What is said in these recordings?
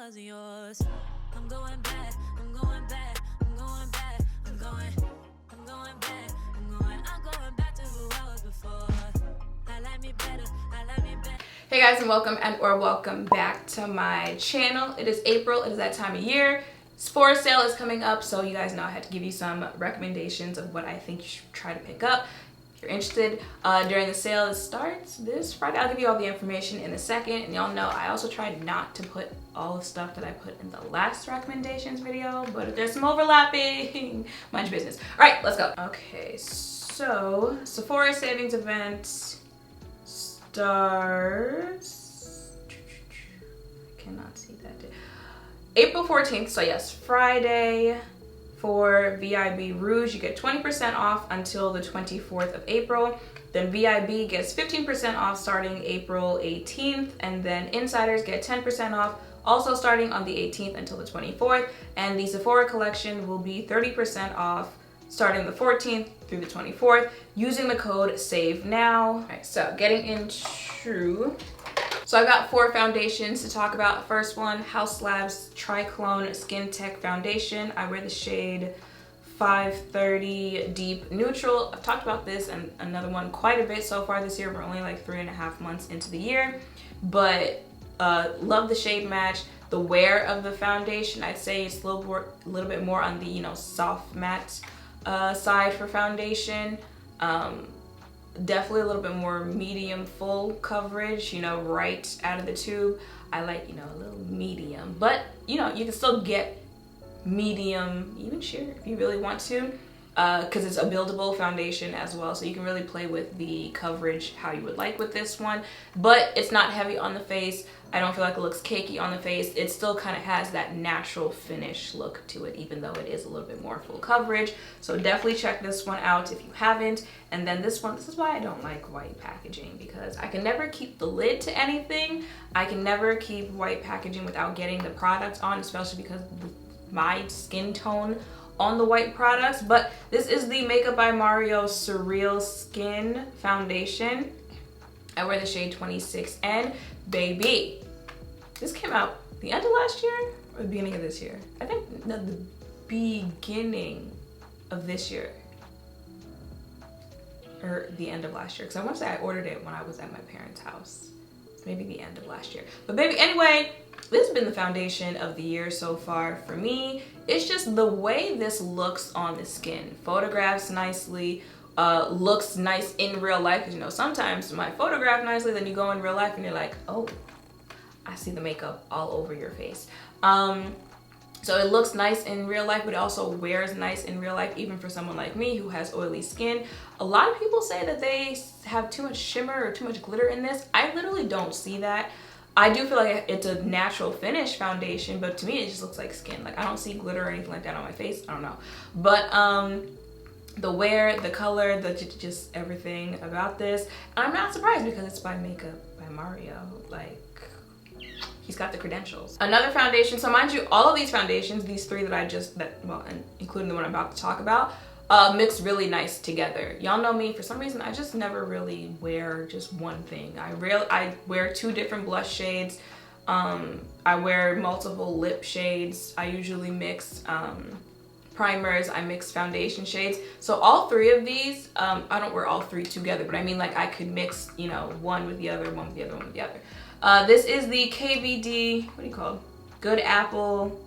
wasn't yours. I'm going back, I'm going back, I'm going back, I'm going back, I'm going back to who I was before. I like me better, I like me better. Hey guys, and welcome back to my channel. It is April, it is that time of year. Sephora sale is coming up, so you guys know I had to give you some recommendations of what I think you should try to pick up. If you're interested, during the sale, it starts this Friday. I'll give you all the information in a second, and y'all know I also tried not to put all the stuff that I put in the last recommendations video, but if there's some overlapping, mind your business. All right, let's go. Okay, so Sephora savings event starts, I cannot see that day. April 14th, so yes, Friday. For VIB Rouge, you get 20% off until the 24th of April. Then VIB gets 15% off starting April 18th. And then Insiders get 10% off also starting on the 18th until the 24th. And the Sephora collection will be 30% off starting the 14th through the 24th using the code SAVENOW. All right, so getting into... So I've got 4 foundations to talk about. First one, HAUS Triclone Skin Tech Foundation. I wear the shade 530 Deep Neutral. I've talked about this and another one quite a bit so far this year. We're only like 3.5 months into the year, but love the shade match. The wear of the foundation, I'd say it's a little bit more on the soft matte side for foundation. Definitely a little bit more medium full coverage, right out of the tube. I like, a little medium, but you can still get medium, even sheer if you really want to, because it's a buildable foundation as well, so you can really play with the coverage how you would like with this one, but it's not heavy on the face. I don't feel like it looks cakey on the face. It still kind of has that natural finish look to it, even though it is a little bit more full coverage. So definitely check this one out if you haven't. And then this one, this is why I don't like white packaging, because I can never keep the lid to anything. I can never keep white packaging without getting the products on, especially because of my skin tone on the white products. But this is the Makeup by MARIOSurrealSkin foundation. I wear the shade 26N. Baby, this came out the end of last year or the beginning of this year? I think no, the beginning of this year or the end of last year, because I want to say I ordered it when I was at my parents' house. Maybe the end of last year. But baby, anyway, this has been the foundation of the year so far for me. It's just the way this looks on the skin. Photographs nicely, looks nice in real life, because sometimes you might photograph nicely, then you go in real life and you're like, oh, I see the makeup all over your face. So it looks nice in real life, but it also wears nice in real life, even for someone like me who has oily skin. A lot of people say that they have too much shimmer or too much glitter in this. I literally don't see that. I do feel like it's a natural finish foundation, but to me it just looks like skin. Like I don't see glitter or anything like that on my face. I don't know. But the wear, the color, just everything about this. And I'm not surprised because it's by Makeup by Mario. Like, he's got the credentials. Another foundation, so mind you, all of these foundations, these 3 that and including the one I'm about to talk about, mix really nice together. Y'all know me, for some reason, I just never really wear just one thing. I wear 2 different blush shades. I wear multiple lip shades. I usually mix, primers, I mix foundation shades. So all 3 of these, I don't wear all 3 together, but I mean like I could mix, one with the other, one with the other, one with the other. This is the KVD, what do you call it? Good Apple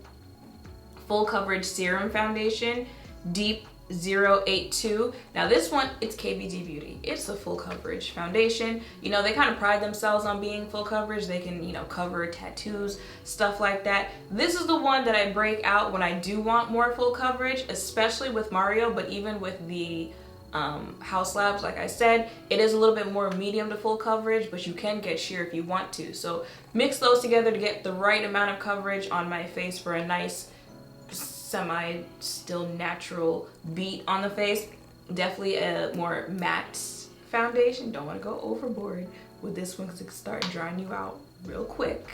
Full Coverage Serum Foundation, Deep 082. Now this one, it's KVD Beauty. It's a full coverage foundation. They kind of pride themselves on being full coverage. They can, cover tattoos, stuff like that. This is the one that I break out when I do want more full coverage, especially with Mario, but even with the HAUS Labs, like I said, it is a little bit more medium to full coverage, but you can get sheer if you want to. So mix those together to get the right amount of coverage on my face for a nice semi still natural beat on the face. Definitely a more matte foundation. Don't want to go overboard with this one because it can start drying you out real quick.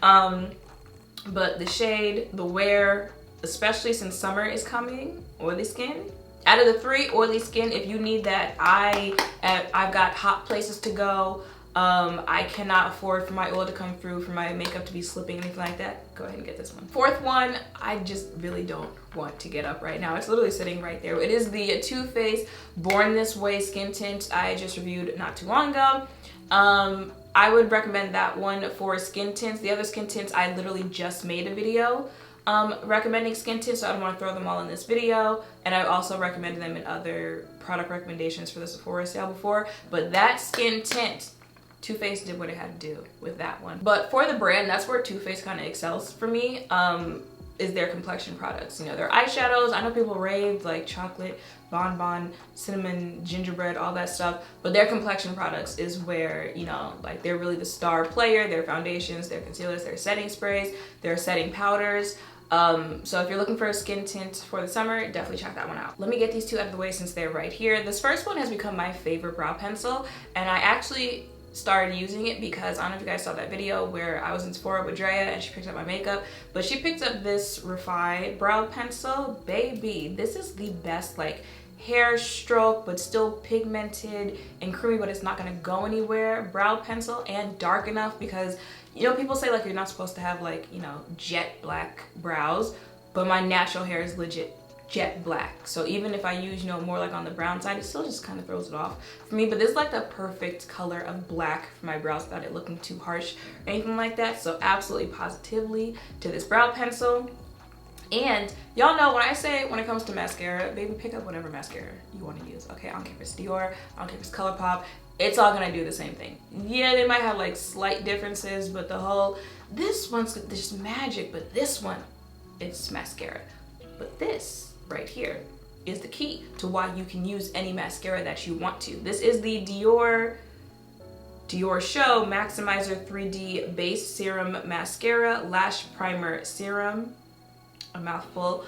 But the shade, the wear, especially since summer is coming, oily skin. Out of the 3, oily skin, if you need that, I've got hot places to go. I cannot afford for my oil to come through, for my makeup to be slipping, anything like that. Go ahead and get this one. Fourth one, I just really don't want to get up right now. It's literally sitting right there. It is the Too Faced Born This Way skin tint I just reviewed not too long ago. I would recommend that one for skin tints. The other skin tints, I literally just made a video recommending skin tints, so I don't want to throw them all in this video. And I've also recommended them in other product recommendations for the Sephora sale before. But that skin tint, Too Faced did what it had to do with that one. But for the brand, that's where Too Faced kind of excels for me, is their complexion products. You know, their eyeshadows, I know people raved like chocolate, bonbon, cinnamon, gingerbread, all that stuff, but their complexion products is where, you know, like they're really the star player. Their foundations, their concealers, their setting sprays, their setting powders. So if you're looking for a skin tint for the summer, definitely check that one out. Let me get these two out of the way since they're right here. This first one has become my favorite brow pencil, and I actually started using it because I don't know if you guys saw that video where I was in Sephora with Drea and she picked up my makeup, but she picked up this REFYBrow Pencil. Baby, this is the best like hair stroke but still pigmented and creamy, but it's not gonna go anywhere brow pencil, and dark enough, because you know people say like you're not supposed to have like, you know, jet black brows, but my natural hair is legit jet black, so even if I use, you know, more like on the brown side, it still just kind of throws it off for me. But this is like the perfect color of black for my brows without it looking too harsh or anything like that. So absolutely positively to this brow pencil. And y'all know when I say when it comes to mascara, baby, pick up whatever mascara you want to use, okay? I don't care if it's Dior, I don't care if it's ColourPop, it's all gonna do the same thing. Yeah, they might have like slight differences, but the whole, this one's just magic, but this one, it's mascara. But this right here is the key to why you can use any mascara that you want to. This is the DiorShow Maximizer 3D Base Serum Mascara Lash Primer Serum. A mouthful.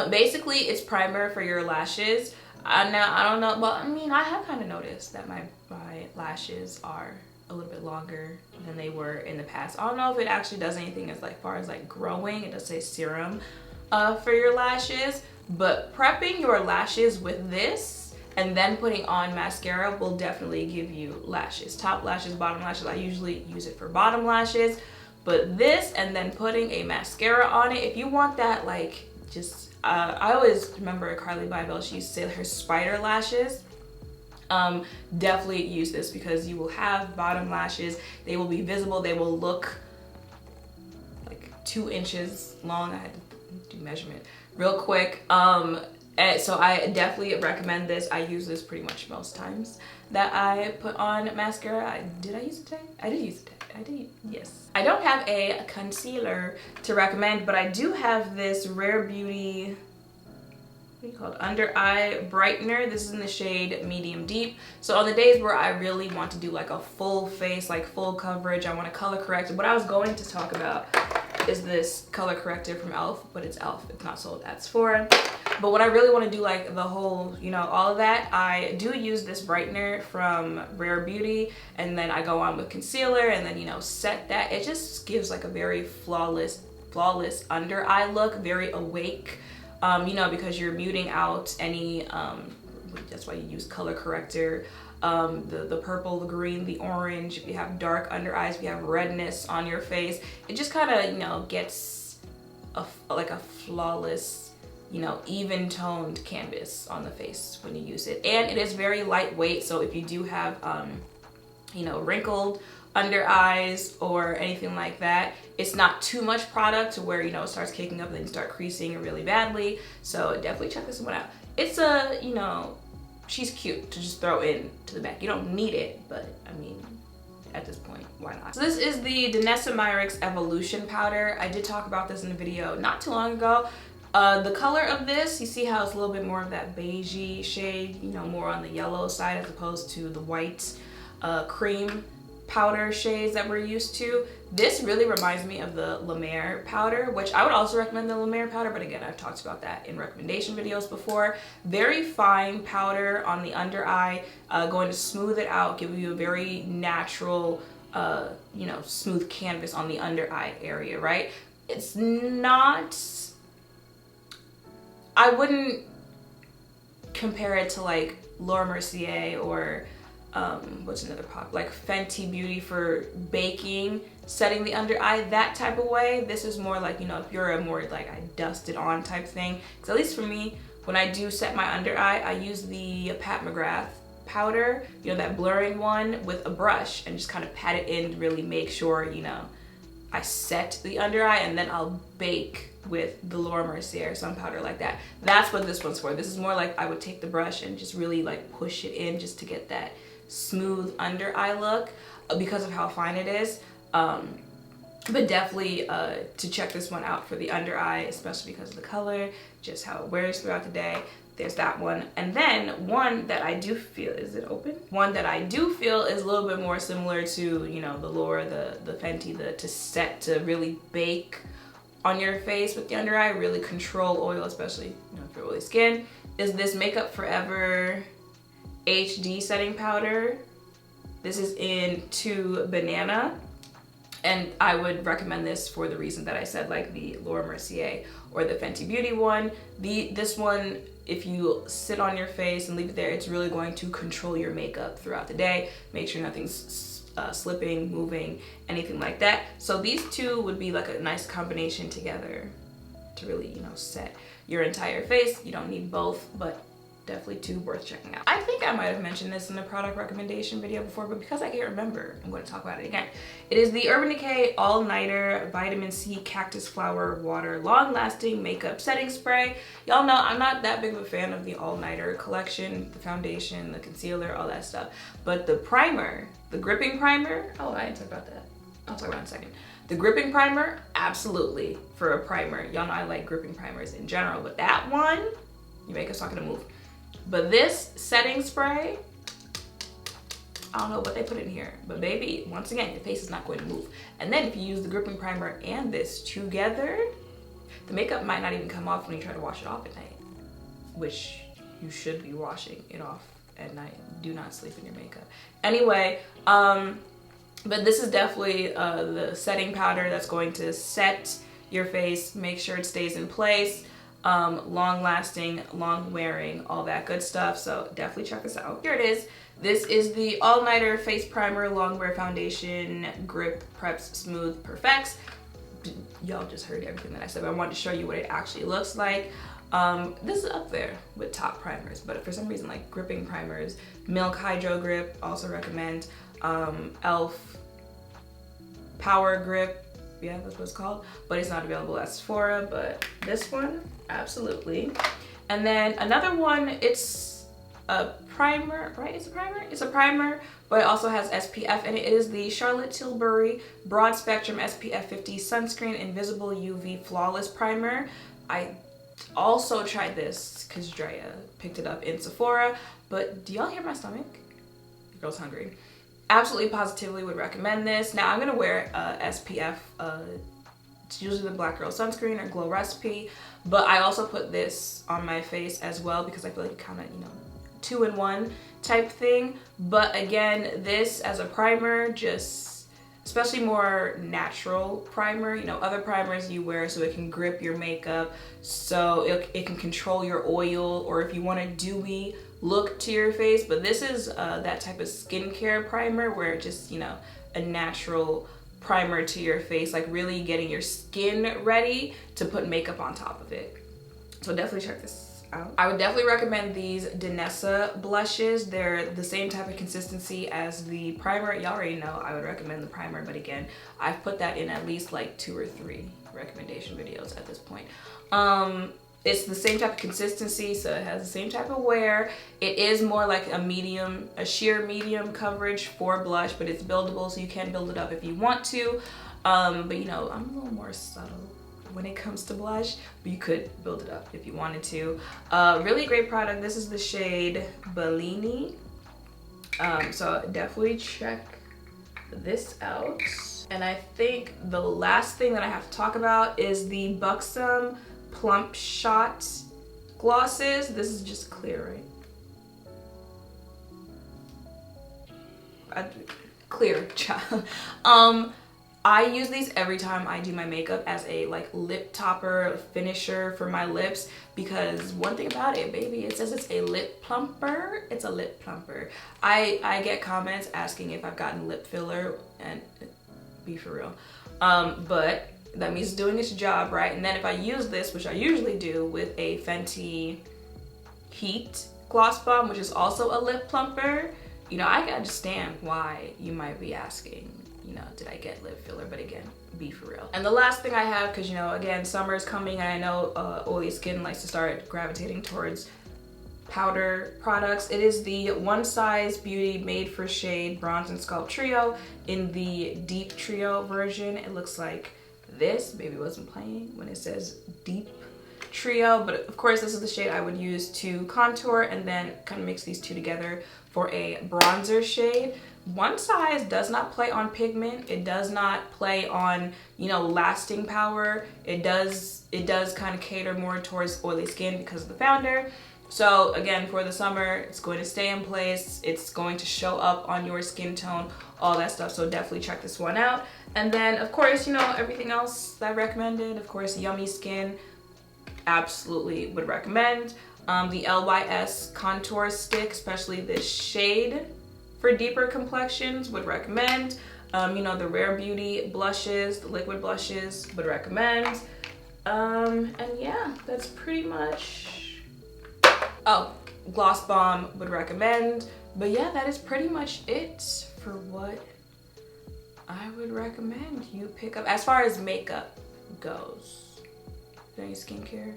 Basically it's primer for your lashes. Now I don't know, well, I mean, I have kind of noticed that my lashes are a little bit longer than they were in the past. I don't know if it actually does anything as like far as like growing. It does say serum for your lashes, but prepping your lashes with this and then putting on mascara will definitely give you lashes. Top lashes, bottom lashes. I usually use it for bottom lashes, but this and then putting a mascara on it, if you want that like just, I always remember Carly Bybel, she used to say her spider lashes. Definitely use this because you will have bottom lashes. They will be visible. They will look like 2 inches long. I had to do measurement real quick. And so I definitely recommend this. I use this pretty much most times that I put on mascara. Did I use it today? I did use it today. I did, yes. I don't have a concealer to recommend, but I do have this Rare Beauty, what do you call it, under eye brightener. This is in the shade medium deep. So on the days where I really want to do like a full face, like full coverage, I want to color correct. What I was going to talk about is this color corrector from e.l.f., but it's e.l.f., it's not sold at Sephora. But when I really want to do like the whole, you know, all of that, I do use this brightener from Rare Beauty, and then I go on with concealer and then, you know, set that. It just gives like a very flawless under eye look, very awake, you know, because you're muting out any, that's why you use color corrector. The purple, the green, the orange, if you have dark under eyes, if you have redness on your face, it just kind of, you know, gets like a flawless, you know, even toned canvas on the face when you use it. And it is very lightweight, so if you do have, you know, wrinkled under eyes or anything like that, it's not too much product to where, you know, it starts kicking up and then you start creasing really badly. So definitely check this one out. It's a, you know, she's cute to just throw in to the back. You don't need it, but I mean, at this point, why not? So this is the Danessa Myricks Evolution powder. I did talk about this in a video not too long ago. The color of this, you see how it's a little bit more of that beigey shade, you know, more on the yellow side as opposed to the white cream powder shades that we're used to. This really reminds me of the La Mer powder, which I would also recommend the La Mer powder, but again, I've talked about that in recommendation videos before. Very fine powder on the under eye, going to smooth it out, give you a very natural, you know, smooth canvas on the under eye area, right? It's not, I wouldn't compare it to like Laura Mercier or what's another pop, like Fenty Beauty for baking, setting the under eye, that type of way. This is more like, you know, if you're a more like I dust it on type thing, because at least for me, when I do set my under eye, I use the Pat McGrath powder, you know, that blurring one, with a brush and just kind of pat it in to really make sure, you know, I set the under eye, and then I'll bake with the Laura Mercier sun powder like that. That's what this one's for. This is more like I would take the brush and just really like push it in just to get that smooth under eye look because of how fine it is. But definitely to check this one out for the under eye, especially because of the color, just how it wears throughout the day. There's that one. And then one that I do feel, is it open? One that I do feel is a little bit more similar to, you know, the Laura, the Fenty, to set to really bake on your face with the under eye, really control oil, especially, you know, for oily skin, is this Makeup Forever HD setting powder. This is in 2 Banana. And I would recommend this for the reason that I said, like the Laura Mercier or the Fenty Beauty one. This one, if you sit on your face and leave it there, it's really going to control your makeup throughout the day. Make sure nothing's slipping, moving, anything like that. So these two would be like a nice combination together to really, you know, set your entire face. You don't need both, but definitely 2 worth checking out. I think I might have mentioned this in the product recommendation video before, but because I can't remember, I'm going to talk about it again. It is the Urban Decay All Nighter Vitamin C Cactus Flower Water Long Lasting Makeup Setting Spray. Y'all know I'm not that big of a fan of the All Nighter collection, the foundation, the concealer, all that stuff. But the primer, the gripping primer, oh, I didn't talk about that. I'll talk about it in a second. The gripping primer, absolutely for a primer. Y'all know I like gripping primers in general, but that one, your makeup's not gonna move. But this setting spray, I don't know what they put in here, but baby, once again, your face is not going to move. And then if you use the gripping primer and this together, the makeup might not even come off when you try to wash it off at night, which you should be washing it off at night. Do not sleep in your makeup. Anyway, but this is definitely the setting powder that's going to set your face, make sure it stays in place. Long lasting, long wearing, all that good stuff. So definitely check this out. Here it is. This is the All Nighter Face Primer Long Wear Foundation Grip Preps Smooth Perfects. Y'all just heard everything that I said, but I wanted to show you what it actually looks like. This is up there with top primers, but for some reason, like gripping primers, Milk Hydro Grip, also recommend. e.l.f. Power Grip, yeah, that's what it's called, but it's not available at Sephora. But this one, absolutely. And then another one, it's a primer, right? It's a primer? It's a primer, but it also has SPF, and it is the Charlotte Tilbury Broad Spectrum SPF 50 Sunscreen Invisible UV Flawless Primer. I also tried this because Drea picked it up in Sephora, but do y'all hear my stomach? The girl's hungry. Absolutely positively would recommend this. Now I'm gonna wear SPF, it's usually the Black Girl Sunscreen or Glow Recipe, but I also put this on my face as well because I feel like kind of, you know, 2-in-1 type thing. But again, this as a primer, just especially more natural primer, you know, other primers you wear so it can grip your makeup, so it can control your oil, or if you want a dewy look to your face. But this is that type of skincare primer where it just, you know, a natural primer to your face, like really getting your skin ready to put makeup on top of it. So definitely check this out. I would definitely recommend these Danessa blushes. They're the same type of consistency as the primer. Y'all already know I would recommend the primer, but again, I've put that in at least like 2 or 3 recommendation videos at this point. It's the same type of consistency, so it has the same type of wear. It is more like a medium, a sheer medium coverage for blush, but it's buildable, so you can build it up if you want to. But you know, I'm a little more subtle when it comes to blush, but you could build it up if you wanted to. Really great product. This is the shade Bellini. So definitely check this out. And I think the last thing that I have to talk about is the Buxom Plump Shot glosses. This is just clear, right? Clear, child. I use these every time I do my makeup as a like lip topper finisher for my lips, because one thing about it, baby, it says it's a lip plumper. It's a lip plumper. I get comments asking if I've gotten lip filler, and be for real. But that means it's doing its job, right? And then if I use this, which I usually do with a Fenty Heat Gloss Bomb, which is also a lip plumper, you know, I can understand why you might be asking, you know, did I get lip filler? But again, be for real. And the last thing I have, because, you know, again, summer is coming and I know oily skin likes to start gravitating towards powder products. It is the One Size Beauty Made for Shade Bronze and Sculpt Trio in the Deep Trio version. It looks like this. Baby wasn't playing when it says Deep Trio, but of course this is the shade I would use to contour and then kind of mix these two together for a bronzer shade. One Size does not play on pigment. It does not play on, you know, lasting power. It does kind of cater more towards oily skin because of the founder. So again, for the summer, it's going to stay in place. It's going to show up on your skin tone, all that stuff. So definitely check this one out. And then of course, you know, everything else that I recommended, of course, Yummy Skin, absolutely would recommend. The LYS contour stick, especially this shade for deeper complexions, would recommend. You know, the Rare Beauty blushes, the liquid blushes, would recommend. And yeah, that's pretty much, oh, Gloss Bomb would recommend. But yeah, that is pretty much it for what I would recommend you pick up as far as makeup goes. Any skincare?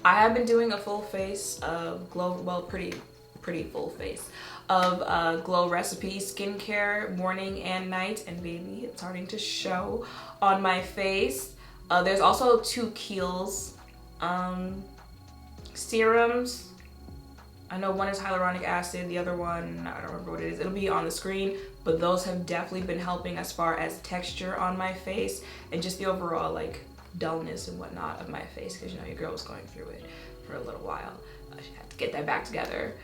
I have been doing a full face of Glow, well, pretty full face of Glow Recipe skincare morning and night, and baby, it's starting to show on my face. There's also 2 Kiehl's serums. I know one is hyaluronic acid, the other one, I don't remember what it is. It'll be on the screen, but those have definitely been helping as far as texture on my face and just the overall like dullness and whatnot of my face, because you know your girl was going through it for a little while. I had to get that back together.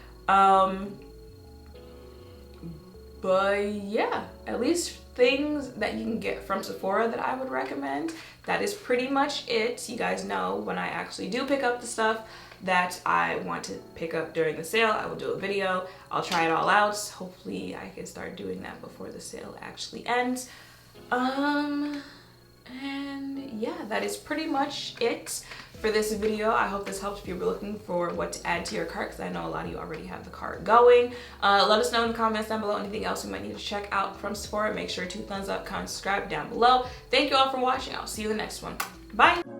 But yeah, at least things that you can get from Sephora that I would recommend. That is pretty much it. You guys know when I actually do pick up the stuff that I want to pick up during the sale, I will do a video. I'll try it all out. Hopefully I can start doing that before the sale actually ends. And yeah, that is pretty much it for this video. I hope this helps if you're looking for what to add to your cart, because I know a lot of you already have the cart going. Let us know in the comments down below anything else you might need to check out from Sephora. Make sure to thumbs up, comment, subscribe down below. Thank you all for watching. I'll see you in the next one. Bye.